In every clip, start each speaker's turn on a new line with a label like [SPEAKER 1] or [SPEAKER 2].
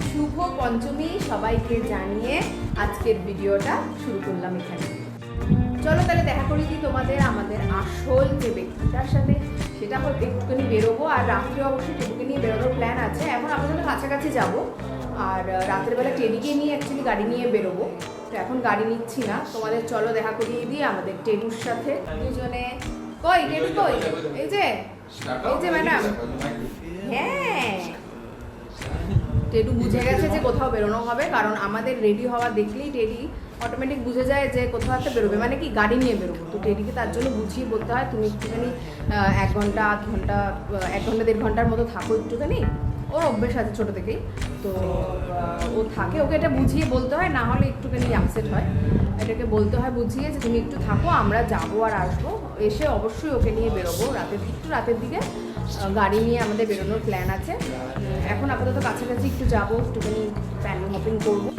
[SPEAKER 1] শুভ পঞ্চমী সবাইকে জানিয়ে আজকের ভিডিওটা শুরু করলাম এখানে। চলো তাহলে দেখা করি কি তোমাদের আমাদের আসল যে ব্যক্তিটার সাথে, সেটা হলো একটুখানি বেরোবো, আর রাত্রে অবশ্যই টেডিকে নিয়ে বেরোনোর প্ল্যান আছে। এখন আমাদের কাছাকাছি যাব, আর রাতের বেলা টেডিকে নিয়ে অ্যাকচুয়ালি গাড়ি নিয়ে বেরোবো। তো এখন গাড়ি নিচ্ছি না, তোমাদের চলো দেখা করিয়ে দিই আমাদের টেডুর সাথে। দুজনে কই টেডু কই? এই যে ম্যাডাম। হ্যাঁ, টেডু বুঝে গেছে যে কোথাও বেরোনো হবে, কারণ আমাদের রেডি হওয়া দেখলেই টেডি অটোমেটিক বুঝে যায় যে কোথাও একটা বেরোবে, মানে কি গাড়ি নিয়ে বেরোবো। তো টেডিকে তার জন্য বুঝিয়ে বলতে হয় তুমি একটুখানি 1 ঘন্টা 1.5 ঘন্টার মতো থাকো একটুখানি। ওর অভ্যেস আছে ছোটো থেকেই, তো ও থাকে, ওকে এটা বুঝিয়ে বলতে হয়, না হলে একটুখানি আপসেট হয়। এটাকে বলতে হয় বুঝিয়ে যে তুমি একটু থাকো, আমরা যাবো আর আসবো, এসে অবশ্যই ওকে নিয়ে বেরোবো রাতের দিকে গাড়ি নিয়ে আমাদের বেরোনোর প্ল্যান আছে। এখন আপাতত কাছাকাছি একটু যাবো, একটুখানি প্যান্ডেল হপিং করবো।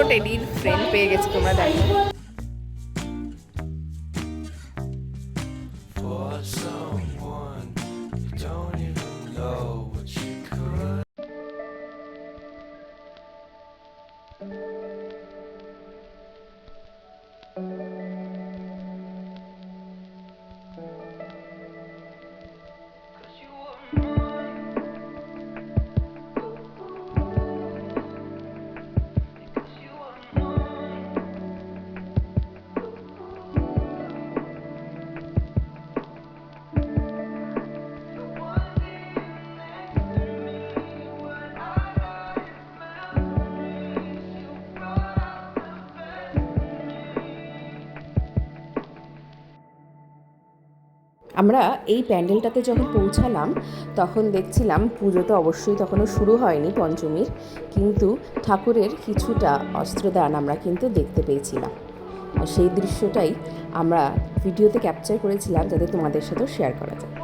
[SPEAKER 1] টেডির ফ্রেন্ড পেয়ে গেছি, তোমরা দেখো। আমরা এই প্যান্ডেলটাতে যখন পৌঁছালাম তখন দেখছিলাম পুজো তো অবশ্যই তখনও শুরু হয়নি পঞ্চমীর, কিন্তু ঠাকুরের কিছুটা অস্ত্রদান আমরা কিন্তু দেখতে পেয়েছিলাম। আর সেই দৃশ্যটাই আমরা ভিডিওতে ক্যাপচার করেছিলাম যাতে তোমাদের সাথেও শেয়ার করা যায়।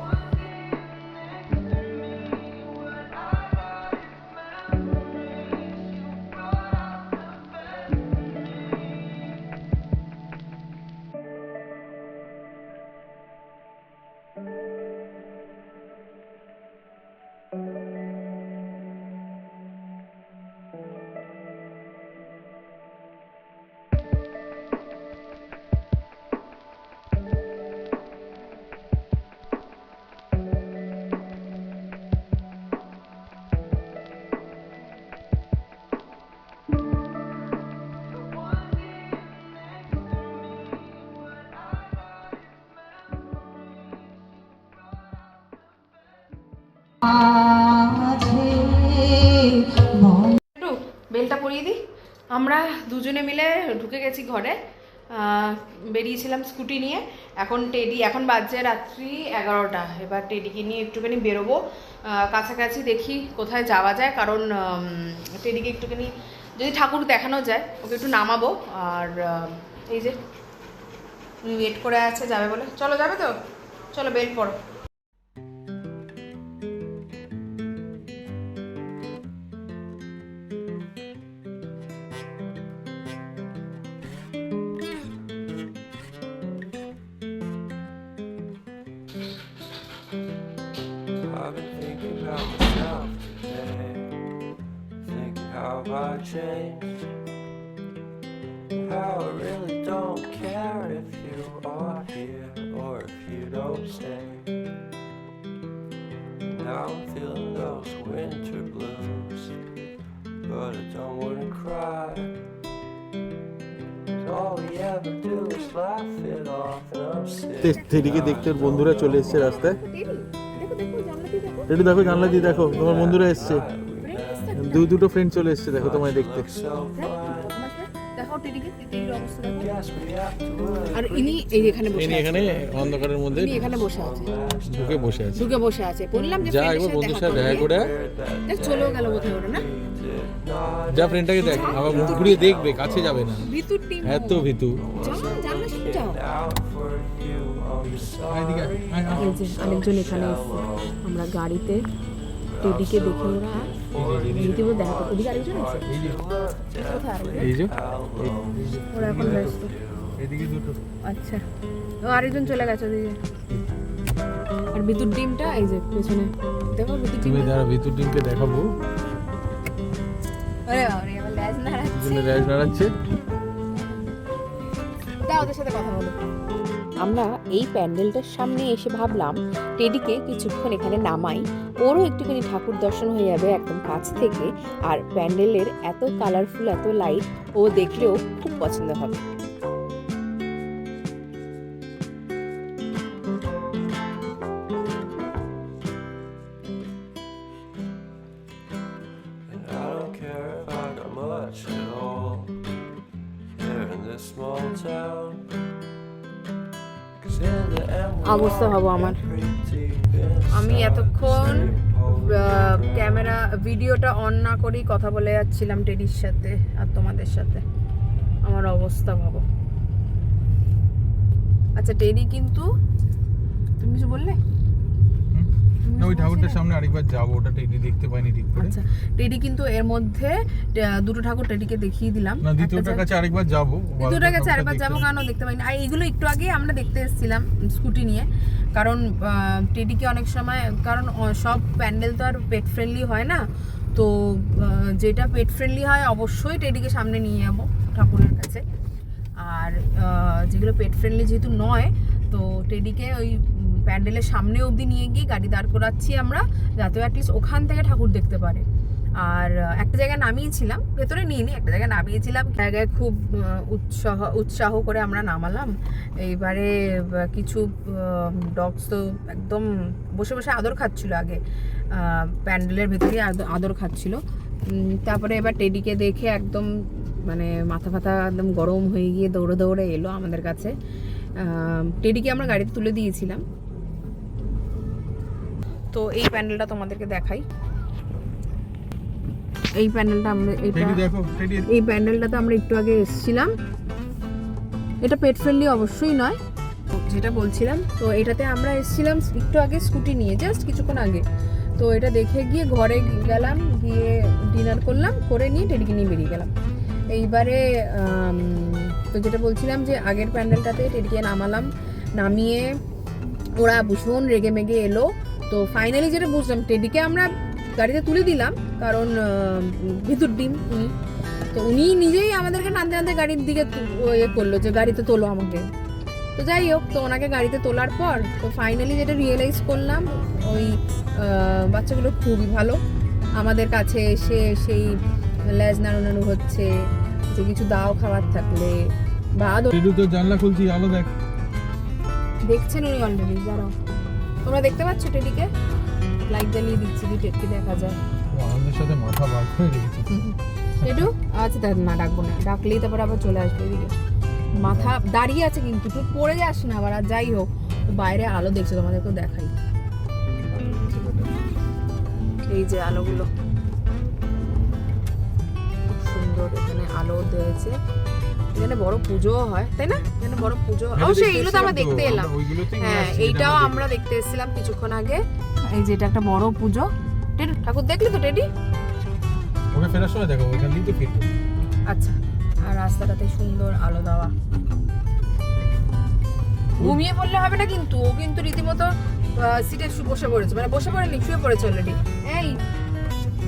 [SPEAKER 1] বেলটা পরিয়ে দিই। আমরা দুজনে মিলে ঢুকে গেছি ঘরে, বেরিয়েছিলাম স্কুটি নিয়ে। এখন বাজছে রাত্রি 11টা। এবার টেডিকে নিয়ে একটুখানি বেরোবো, কাছাকাছি দেখি কোথায় যাওয়া যায়, কারণ টেডিকে একটুখানি যদি ঠাকুর দেখানো যায় ওকে একটু নামাবো। আর এই যে ওয়েট করে আছে যাবে বলে। চলো, যাবে তো? চলো বেল্ট পরো।
[SPEAKER 2] I've been thinking about myself today, thinking how I changed, how I really don't care if you are here or if you don't stay. Now I'm feeling those winter blues, but I don't wanna cry. All we ever do is laugh it off and I'm sick.
[SPEAKER 3] টেডিকে দেখতে ওর বন্ধুরা চলে এসেছে রাস্তায়।
[SPEAKER 1] দেখো দেখো জানলা দিয়ে দেখো
[SPEAKER 3] টেডি দেখো জানলা দিয়ে দেখো তোমার বন্ধুরা এসেছে, দুটো ফ্রেন্ড চলে এসেছে দেখো তোমায় দেখতে।
[SPEAKER 1] দেখো টেডিকে, টেডির অবস্থা দেখো।
[SPEAKER 2] Yes, we have to work.
[SPEAKER 1] আর ইনি এই এখানে বসে
[SPEAKER 3] ইনি
[SPEAKER 1] আছে,
[SPEAKER 3] এখানে অন্ধকারের মধ্যে
[SPEAKER 1] ইনি এখানে বসে আছে,
[SPEAKER 3] ঢুকে বসে আছে।
[SPEAKER 1] ঢুকে বসে আছে। বললাম যে
[SPEAKER 3] যা
[SPEAKER 1] friend এর
[SPEAKER 3] একবার
[SPEAKER 1] সাথে
[SPEAKER 3] বন্ধুর সাথে দেখা করে আয়।
[SPEAKER 1] দেখ চলেও গেল কোথায় ওরা, না
[SPEAKER 3] যা ফ্রেন্ডটাকে দেখ, আবার মুখ ঘুরিয়ে দেখবে, কাছে যাবে না,
[SPEAKER 1] ভিতুর টিম।
[SPEAKER 3] এত ভীতু।
[SPEAKER 1] যাও জানলা শুনে যাও।
[SPEAKER 2] Out for you, I'm
[SPEAKER 3] এদিকে
[SPEAKER 2] sorry.
[SPEAKER 3] আয়, আয়, আয়।
[SPEAKER 1] এই যে আরেকজন এখানে এসছে, আমরা গাড়িতে টেডিকে দেখে ওরা রীতিমতো দেখা করে। ওদিকে আরেকজন আছে,
[SPEAKER 3] এই যে
[SPEAKER 1] কোথায় আরেকজন?
[SPEAKER 3] এই যে
[SPEAKER 1] ওরা এখন ব্যস্ত।
[SPEAKER 3] এদিকে দুটো।
[SPEAKER 1] আচ্ছা, ও আরেকজন চলে গেছে ওদিকে। আর বিদ্যুৎ ডিমটা এই যে পেছনে দেখো, বিদ্যুৎ ডিম।
[SPEAKER 3] তুমি দাঁড়া, ভিতর টিমকে দেখাবো।
[SPEAKER 1] আরে বাবারে, আমার ল্যাজ নাড়াচ্ছে।
[SPEAKER 3] পিছনে র্যাশ নাড়াচ্ছে।
[SPEAKER 1] দাও ওদের সাথে কথা বলো। আমরা এই প্যান্ডেলটার সামনে এসে ভাবলাম টেডিকে কিছুক্ষণ এখানে নামাই, ওরও একটুখানি ঠাকুর দর্শন হয়ে যাবে একদম কাছ থেকে। আর প্যান্ডেলের এত কালারফুল, এত লাইট ও দেখলেও খুব পছন্দ হবে।
[SPEAKER 2] And I don't care if I got much at all here in this small town. 'Cause in the end, we're
[SPEAKER 1] অবস্থা
[SPEAKER 2] all
[SPEAKER 1] ভাবো আমার।
[SPEAKER 2] pretty
[SPEAKER 1] আমি
[SPEAKER 2] inside
[SPEAKER 1] এতক্ষণ
[SPEAKER 2] the same hole.
[SPEAKER 1] ক্যামেরা ভিডিওটা অন না করেই কথা বলে যাচ্ছিলাম টেডির সাথে আর তোমাদের সাথে। আমার অবস্থা ভাবো। আচ্ছা টেডি কিন্তু, তুমি কিছু বললে?
[SPEAKER 3] না, ওই ঠাকুরটার সামনে আরেকবার যাবো, ওটা টেডি দেখতে পাইনি ঠিক করে।
[SPEAKER 1] আচ্ছা টেডি কিন্তু এর মধ্যে দুটো ঠাকুর টেডিকে দেখিয়ে দিলাম।
[SPEAKER 3] না, দ্বিতীয়টার কাছে আরেকবার যাবো,
[SPEAKER 1] দ্বিতীয়টার কাছে আরেকবার যাবো, কেন দেখতে পাইনি। আর এইগুলো একটু আগে আমরা দেখতে এসেছিলাম স্কুটি নিয়ে, কারণ টেডিকে অনেক সময়, কারণ সব প্যান্ডেল তো আর পেট ফ্রেন্ডলি হয় না, তো যেটা পেট ফ্রেন্ডলি হয় অবশ্যই টেডিকে সামনে নিয়ে যাবো ঠাকুরের কাছে। আর যেগুলো পেট ফ্রেন্ডলি যেহেতু নয়, তো টেডিকে ওই প্যান্ডেলের সামনে অবধি নিয়ে গিয়ে গাড়ি দাঁড় করাচ্ছি আমরা, যাতে অ্যাটলিস্ট ওখান থেকে ঠাকুর দেখতে পারে। আর একটা জায়গায় নামিয়েছিলাম, ভেতরে নিয়ে একটা জায়গায় নামিয়েছিলাম, জায়গায় খুব উৎসাহ করে আমরা নামালাম। এইবারে কিছু ডগস তো একদম বসে বসে আদর খাচ্ছিল, আগে প্যান্ডেলের ভেতরে আদর খাচ্ছিল। তারপরে এবার টেডিকে দেখে একদম মানে মাথা ফাথা একদম গরম হয়ে গিয়ে দৌড়ে দৌড়ে এলো আমাদের কাছে। টেডিকে আমরা গাড়িতে তুলে দিয়েছিলাম। তো এই প্যান্ডেলটা তোমাদেরকে দেখাই। এই প্যান্ডেলটা আমরা, এই প্যান্ডেলটাতে আমরা একটু আগে এসেছিলাম। এটা পেট ফ্রেন্ডলি অবশ্যই নয়, যেটা বলছিলাম। তো এটাতে আমরা এসেছিলাম একটু আগে স্কুটি নিয়ে, জাস্ট কিছুক্ষণ আগে। তো এটা দেখে গিয়ে ঘরে গেলাম, গিয়ে ডিনার করলাম, করে নিয়ে টেডিকে নিয়ে বেরিয়ে গেলাম। এইবারে তো যেটা বলছিলাম যে আগের প্যান্ডেলটাতে টেডিকে নামালাম, নামিয়ে ওরা ভীষণ রেগে মেগে এলো। তো ফাইনালি যেটা বুঝলাম, টেডিকে আমরা গাড়িতে তুলে দিলাম, কারণ ভিতর ডিম উনি, তো উনি নিজেই আমাদেরকে টানতে টানতে গাড়ির দিকে ইয়ে করলো যে গাড়িতে তোলো আমাকে। তো যাই হোক, তো ওনাকে গাড়িতে তোলার পর তো ফাইনালি যেটা রিয়েলাইজ করলাম, ওই বাচ্চাগুলো খুবই ভালো। আমাদের কাছে এসে সেই লেজ নাড়ু হচ্ছে, যে কিছু দাও খাবার থাকলে বা
[SPEAKER 3] তো জানলা খুলছি, আলো দেখ।
[SPEAKER 1] দেখছেন উনি অলরেডি, দাঁড়াও তোমরা দেখতে পাচ্ছ টেডিকে, লাইট জ্বালিয়ে দিচ্ছি, টেডকে দেখা যায়।
[SPEAKER 3] আমাদের সাথে মাথা বার করে রেখেছে
[SPEAKER 1] টেডু। আচ্ছা তার না, ডাকবো না, ডাকলেই তারপর আবার চলে আসবে এদিকে। মাথা দাঁড়িয়ে আছে কিন্তু, তুই পড়ে যাস না আবার। আর যাই হোক, বাইরে আলো দেখছো, তোমাদেরকেও দেখাই, এই যে আলোগুলো খুব সুন্দর, এখানে আলো দিয়েছে। এখানে বড় পুজো হয়, তাই না? এখানে বড় পুজো, অবশ্যই এগুলো তো আমরা দেখতে এলাম। হ্যাঁ, এইটাও আমরা দেখতে এসেছিলাম কিছুক্ষণ আগে। এই যে এটা একটা বড় পুজো। টেডি ঠাকুর দেখলি তো টেডি?
[SPEAKER 3] ওকে ফেরার সময় দেখো, ওখান দিয়ে তো ফিরবো।
[SPEAKER 1] আচ্ছা, আর রাস্তাটাতে সুন্দর আলো দেওয়া। ঘুমিয়ে পড়লে হবে না কিন্তু, ও কিন্তু রীতিমতো সিটে বসে পড়েছে, মানে বসে পড়েনি, শুয়ে পড়েছে অলরেডি। এই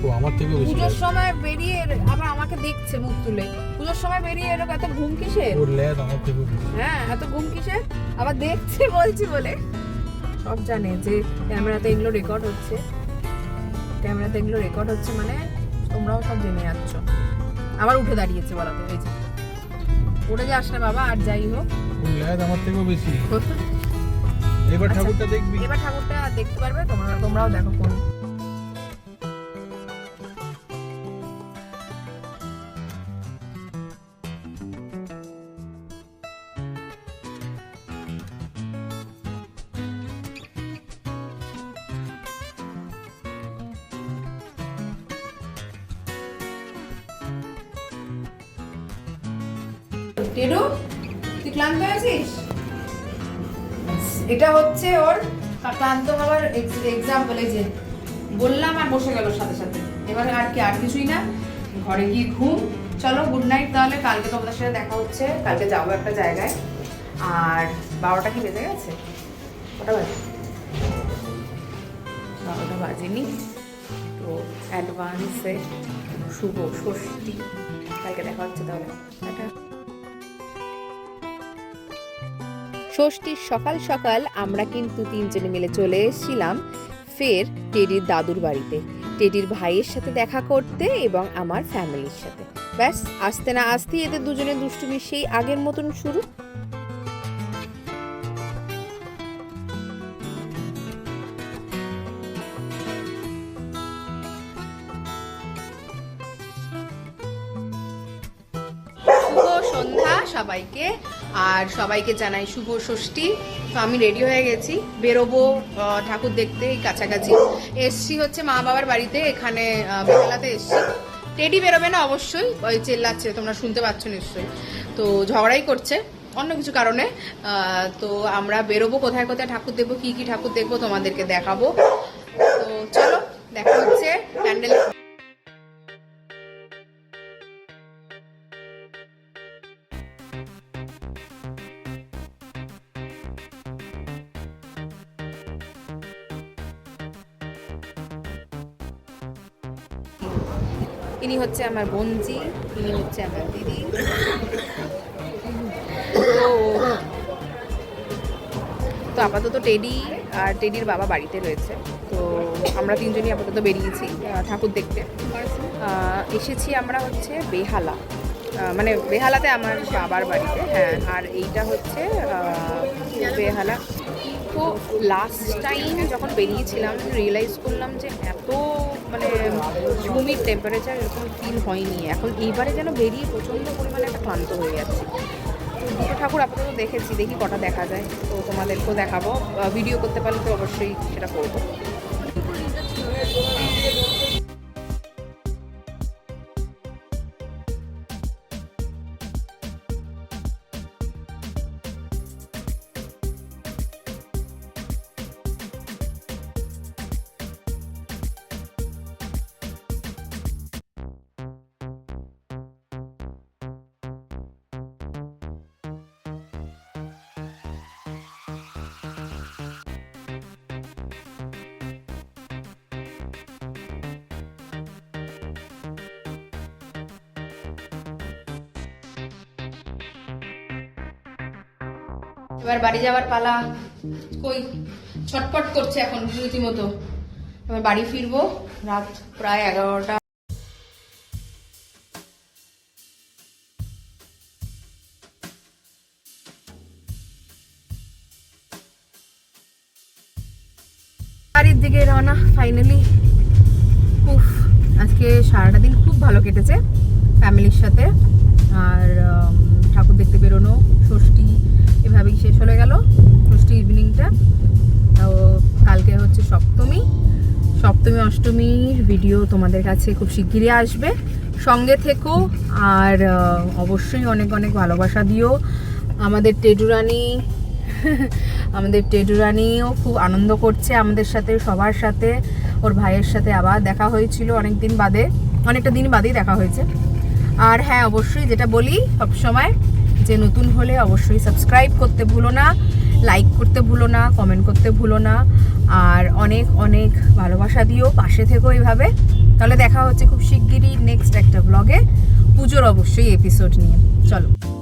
[SPEAKER 3] ও আমার থেকেও বেশি
[SPEAKER 1] পুজোর সময় বেরিয়ে আবার আমাকে দেখছে মুখ তুলে, পুজোর সময় বেরিয়ে এরকম এত ঘুম কিসের?
[SPEAKER 3] ওর ল্যাদ আমার থেকেও বেশি।
[SPEAKER 1] হ্যাঁ, এত ঘুম কিসের? আবার দেখছে বলছি বলে। সব জানে যে ক্যামেরাতে এগুলো রেকর্ড হচ্ছে, ক্যামেরাতে এগুলো রেকর্ড হচ্ছে, মানে তোমরাও সব জেনে যাচ্ছ। আবার উঠে দাঁড়িয়েছে বলা তো, এই যে উঠে যাস না বাবা। আর যাই হোক,
[SPEAKER 3] ওর ল্যাদ আমার থেকেও বেশি। এবার
[SPEAKER 1] আচ্ছা,
[SPEAKER 3] ঠাকুরটা দেখবি?
[SPEAKER 1] এবার ঠাকুরটা দেখতে পারবে, তোমরাও দেখো কোন। টেডু, তুই ক্লান্ত হয়েছিস? এটা হচ্ছে ওর ক্লান্ত হওয়ার এক্সাম্পল। এই যে বললাম আর বসে গেল সাথে সাথে। এবার আর কিছুই না, ঘরে গিয়ে ঘুম। চলো গুড নাইট তাহলে, কালকে তোমাদের সাথে দেখা হচ্ছে। কালকে যাবো একটা জায়গায়। আর 12টা কি বেজে গেছে? কটা বাজে? 12টা বাজেনি তো। অ্যাডভান্সে শুভ ষষ্ঠী, কালকে দেখা হচ্ছে তাহলে। ষষ্ঠীর সকাল সকাল আমরা কিন্তু তিনজনে মিলে চলে এসেছিলাম ফের টেডির দাদুর বাড়িতে, টেডির ভাইয়ের সাথে দেখা করতে এবং আমার ফ্যামিলির সাথে। ব্যাস, আসতে না আসতেই এদের দুজনের দুষ্টুমি সেই আগের মতন শুরু। শুভ সন্ধ্যা সবাইকে, আর সবাইকে জানাই শুভ ষষ্ঠী। তো আমি রেডি হয়ে গেছি, বেরোবো ঠাকুর দেখতে। এই কাছাকাছি এসছি হচ্ছে মা বাবার বাড়িতে, এখানে বেহালাতে এসছি। টেডি বেরোবে না অবশ্যই, ওই চেল্লাচ্ছে, তোমরা শুনতে পাচ্ছ নিশ্চয়ই। তো ঝগড়াই করছে অন্য কিছু কারণে। তো আমরা বেরোবো, কোথায় কোথায় ঠাকুর দেখবো, কি কি ঠাকুর দেখবো তোমাদেরকে দেখাবো। তো চলো দেখা হচ্ছে প্যান্ডেল। ইনি হচ্ছে আমার বোনজি, ইনি হচ্ছে আমার দিদি। তো আপাতত টেডি আর টেডির বাবা বাড়িতে রয়েছে। তো আমরা তিনজনই আপাতত বেরিয়েছি ঠাকুর দেখতে। এসেছি আমরা হচ্ছে বেহালা, মানে বেহালাতে আমার বাবার বাড়িতে। হ্যাঁ, আর এইটা হচ্ছে বেহালা। তো লাস্ট টাইম যখন বেরিয়েছিলাম রিয়েলাইজ করলাম যে এত মানে হিউমিড টেম্পারেচার এরকম ফিল হয়নি। এখন এইবারে যেন বেরিয়ে প্রচণ্ড পরিমাণে একটা ক্লান্ত হয়ে যাচ্ছে। তো দুটো ঠাকুর আপাতত দেখেছি, দেখি কটা দেখা যায়। তো তোমাদেরকেও দেখাবো, ভিডিও করতে পারলে তো অবশ্যই সেটা করবো। এবার বাড়ি যাওয়ার পালা। কই ছটপট করছে এখন রীতিমতো। এবার বাড়ি ফিরবো, রাত প্রায় 11টা। বাড়ির দিকে রওনা ফাইনালি। উফ, আজকে সারাটা দিন খুব ভালো কেটেছে ফ্যামিলির সাথে। আর ঠাকুর দেখতে বেরোনো, ষষ্ঠী এভাবেই শেষ হয়ে গেল ষষ্ঠী ইভিনিংটা। তো কালকে হচ্ছে সপ্তমী, অষ্টমীর ভিডিও তোমাদের কাছে খুব শিগগিরই আসবে, সঙ্গে থেকো। আর অবশ্যই অনেক অনেক ভালোবাসা দিও। আমাদের টেডু রানীও খুব আনন্দ করছে আমাদের সাথে, সবার সাথে। ওর ভাইয়ের সাথে আবার দেখা হয়েছিল অনেকটা দিন বাদেই দেখা হয়েছে। আর হ্যাঁ, অবশ্যই যেটা বলি সবসময়, যে নতুন হলে অবশ্যই সাবস্ক্রাইব করতে ভুলো না লাইক করতে ভুলো না, কমেন্ট করতে ভুলো না, আর অনেক অনেক ভালোবাসা দিও, পাশে থেকো এইভাবে। তাহলে দেখা হচ্ছে খুব শিগগিরই নেক্সট একটা ব্লগে, পুজোর অবশ্যই এপিসোড নিয়ে। চলো।